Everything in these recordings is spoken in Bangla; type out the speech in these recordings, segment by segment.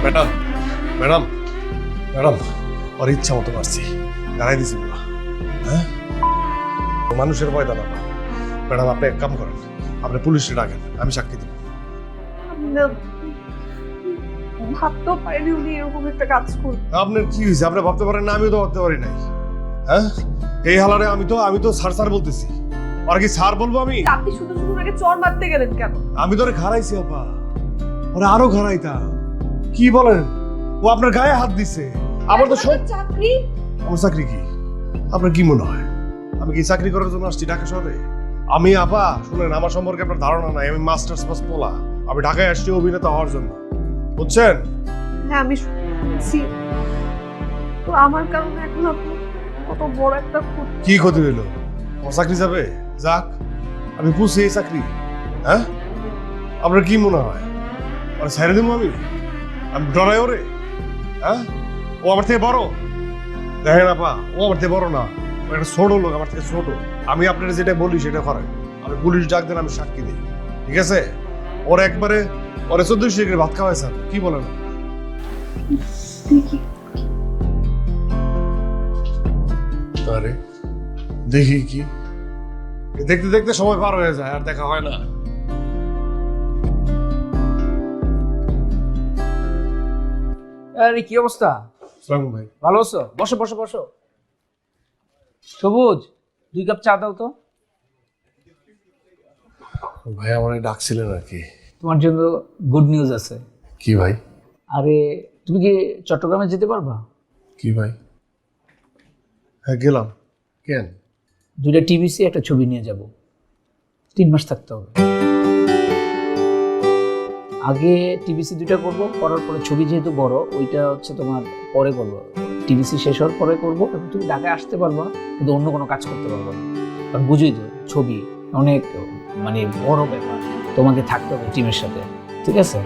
ম্যাডাম ম্যাডাম ম্যাডাম ওর ইচ্ছা মতো পারছি দাঁড়াই দিছি পুরো। হ্যাঁ মানুষের ভয় দাঁড়া ম্যাডাম, আপনি এক কাম করেন, আপনি পুলিশে ডাকেন, আমি সাক্ষী দেব। ভাবতেও পারিনি উনি এরকম একটা কাজ করবেন। আপনার কি হয়েছে? আপনি ভাবতে পারেন না? আমিও তো ভাবতে পারি নাই। হ্যাঁ এই হালারে আমি তো স্যার স্যার বলতেছি, আর কি স্যার বলবো আমি? আপনি শুধু শুধু ওনাকে চড় মারতে গেলেন কেন? আমি তো ওরে ঘাড়াইছি আপা, ওরে আরো ঘাড়াইতাম। কি বলেন? ও আপনার গায়ে হাত দিছে। আমার তো সব চাকরি। আমার চাকরি কি? আপনার কি মনে হয় আমি কি চাকরি করার জন্য আসছি ঢাকা শহরে? আমি আপা শুনেন, আমার সম্পর্কে আপনার ধারণা নাই। আমি মাস্টার্স পাস পোলা, আমি ঢাকায় আসছি অভিনেতা হওয়ার জন্য, বুঝছেন? হ্যাঁ আমি শুনছি, তো আমার কারণে এখন আপনি কত বড় একটা ক্ষতি। কি ক্ষতি হইলো? আমার চাকরি যাবে? যাক, আমি পুষি এই চাকরি। হ্যাঁ আপনার কি মনে হয় আর ছেড়ে দেবো আমি? আমি ডরাই ওরে? হ্যাঁ ও আমার থেকে বড়? দেখেন আপা, ও আমার থেকে বড় না, ও একটা ছোট লোক, আমার থেকে ছোট। আমি আপনার যেটা বলি সেটা করেন। আমি পুলিশ ডাক দেন, আমি সাক্ষী দিই, ঠিক আছে? ওর একবারে ওরে 1400 ডিগ্রি ভাত খাওয়াই স্যার, কি বলেন? আরে দেখি কি, দেখতে দেখতে সময় পার হয়ে যায় আর দেখা হয় না। আরে কি অবস্থা? সালাম ভাই। ভালো আছো? বসো বসো বসো। সবুজ 2 কাপ চা দাও তো। ভাই আমার ডাকছিলেন আর কি? তোমার জন্য গুড নিউজ আছে। কি ভাই? আরে তুমি কি চট্টগ্রামে যেতে পারবা? কি ভাই? হ্যাঁ গেলাম। কেন? 2টা টিভিসি একটা ছবি নিয়ে যাব, 3 মাস থাকতে হবে। আগে টিভিসি 2টা করব, করার পরে ছবি যেহেতু বড় ওইটা হচ্ছে তোমার পরে করব। টিভিসি শেষ হওয়ার পরে করব, এবং তুমি ঢাকায় আসতে পারবা কিন্তু অন্য কোনো কাজ করতে পারবো না। কারণ বুঝোই তো ছবি অনেক মানে বড় ব্যাপার, তোমাকে থাকতে হবে টিমের সাথে, ঠিক আছে?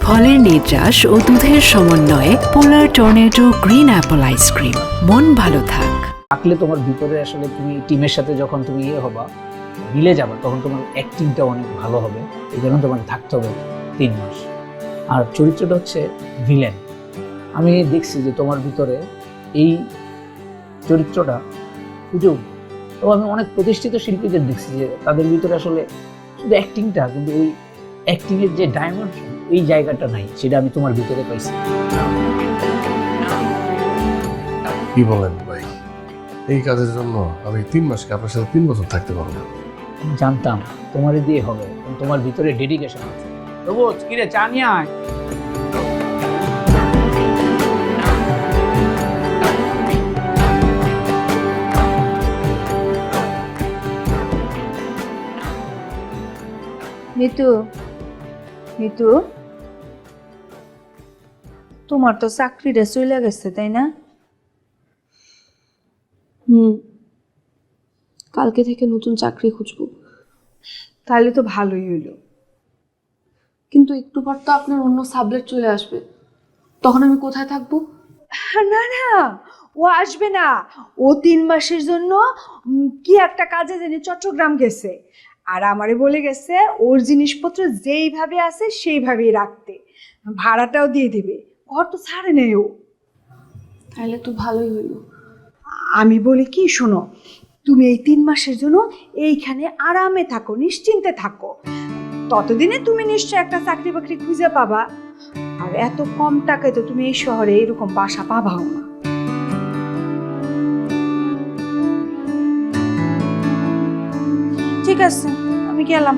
ফলের নির্যাস ও দুধের সমন্বয়ে পোলার টর্নেডো গ্রিন অ্যাপল আইসক্রিম। মন ভালো থাক। থাকলে তোমার ভিতরে আসলে তুমি টিমের সাথে যখন তুমি হবা, মিলে যাবা, তখন তোমার অ্যাক্টিংটা অনেক ভালো হবে। এই জন্য তোমাকে থাকতে হবে 3 মাস। আর চরিত্রটা হচ্ছে ভিলেন। আমি দেখছি যে তোমার ভিতরে এই চরিত্রটা ফুটে উঠবে। তো আমি অনেক প্রতিষ্ঠিত শিল্পীদের দেখছি যে তাদের ভিতরে আসলে শুধু অ্যাক্টিংটা, কিন্তু ওই অ্যাক্টিংয়ের যে ডাইমেনশন, এই জায়গাটা নাই, সেটা আমি তোমার ভিতরে পাইছি। কি বলেন ভাই? এই কাজের জন্য আমি 3 মাসকে আপনার সাথে 3 বছর থাকতে পারবো না। আমি জানতাম তোমার দিয়ে হবে, এবং তোমার ভিতরে ডেডিকেশন আছে। রোবট কিরে চা নিয়ে আয়। মিতু, মিতু, তোমার তো চাকরিটা চলে গেছে তাই না? কালকে থেকে নতুন চাকরি খুঁজবো। তাহলে তো ভালোই হইলো। কিন্তু একটু পর তো আপনার অন্য সাবজেক্ট চলে আসবে, তখন আমি কোথায় থাকবো? না না, ও আসবে না। ও 3 মাসের জন্য কি একটা কাজে জানি চট্টগ্রাম গেছে, আর আমারে বলে গেছে ওর জিনিসপত্র যেইভাবে আছে সেইভাবেই রাখতে, ভাড়াটাও দিয়ে দিবে। ঘর তো ছাড়ে নেই ও। তাহলে তো ভালোই হইলো। আমি বলি কি, শোনো, তুমি এই 3 মাসের জন্য এইখানে আরামে থাকো, নিশ্চিন্তে থাকো। ততদিনে তুমি নিশ্চয় একটা চাকরি বাকরি খুঁজে পাবা। আর এত কম টাকায় তো তুমি এই শহরে এরকম বাসা পাবাও না। ঠিক আছে, আমি গেলাম।